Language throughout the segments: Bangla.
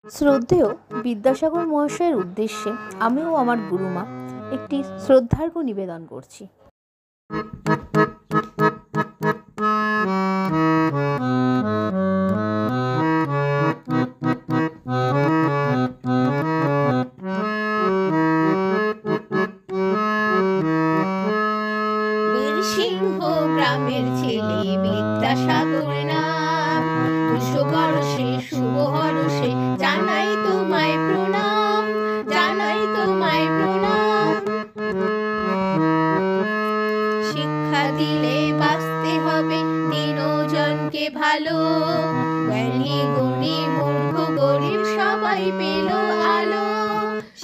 শ্রদ্ধেয় বিদ্যাসাগর মহাশয়ের উদ্দেশ্যে আমিও আমার গুরুমা একটি শ্রদ্ধার্ঘ্য নিবেদন করছি। বীরসিংহ গ্রামের ছেলে বিদ্যাসাগর নাম, 200 বর্ষে শুভ হর্ষে জানাই তোমায় প্রণাম, জানাই তোমায় প্রণাম। শিক্ষা দিলে বাঁচতে হবে দিনজনকে ভালো, জ্ঞানী গুণী মূর্খ গরিব সবাই পেল আলো।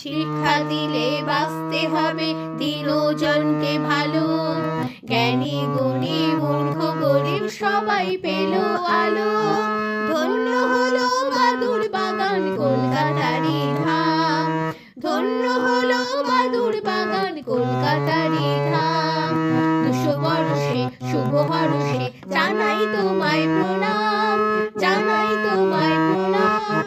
শিক্ষা দিলে বাঁচতে হবে দিনজনকে ভালো, জ্ঞানী গুণী মূর্খ গরিব সবাই পেল আলো। ধন্য হলো মাদুর বাগান কলকাতারই ধাম, ধন্য হলো মাদুর বাগান কলকাতারই ধাম। 200 বর্ষে শুভ হর্ষে জানাই তোমায় প্রণাম, জানাই তোমায় প্রণাম।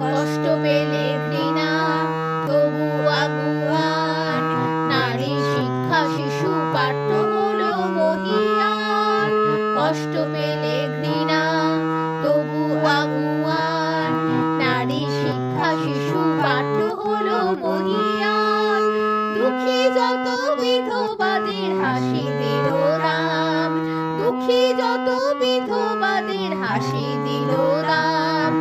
কষ্ট পেলে ঘৃণা তবু আগুয়ান, নারী শিক্ষা শিশু পাঠ্য হলো মহিয়ান। কষ্ট পেলে ঘৃণা তবু আগুয়ান, নারী শিক্ষা শিশু পাঠ্য হলো মহিয়ান। দুঃখী যত বিধবাদের হাসি দিল রাম, দুঃখী যত বিধবাদের হাসি দিল রাম।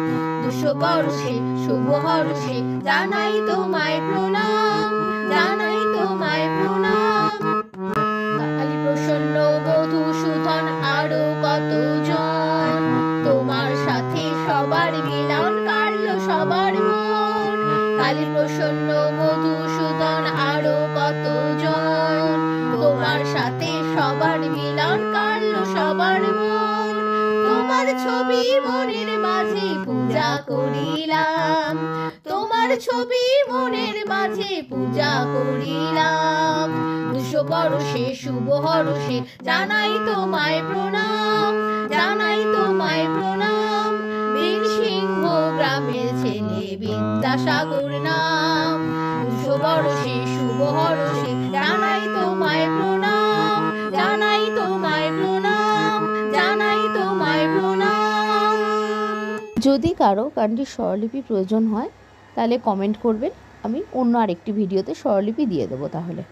200 বর্ষে শুভ হর্ষে জানাই তোমায় প্রণাম, জানাই তোমায় প্রণাম। কালী প্রসন্ন মধুসূদন আরো কতজন, তোমার সাথে সবার মিলন কাড়লো সবার মন। কালী প্রসন্ন মধুসূদন আরো কতজন, তোমার সাথে সবার মিলন কাড়লো সবার মন। তোমার ছবি মনের মাঝে পূজা করিলাম, তোমার ছবি মনের মাঝে পূজা করিলাম। 200 বর্ষে শুভ হর্ষে জানাই তোমায় প্রণাম, জানাই তোমায় প্রণাম। বীরসিংহ গ্রামের ছেলে বিদ্যাসাগর নাম, 200 বর্ষে শুভ হর্ষে জানাই তোমায় প্রণাম, জানাই তোমায় প্রণাম, জানাই তোমায় প্রণাম। যদি কারো গানটির স্বরলিপি প্রয়োজন হয় তাহলে কমেন্ট করবেন, আমি অন্য আরেকটি ভিডিওতে স্বরলিপি দিয়ে দেবো তাহলে।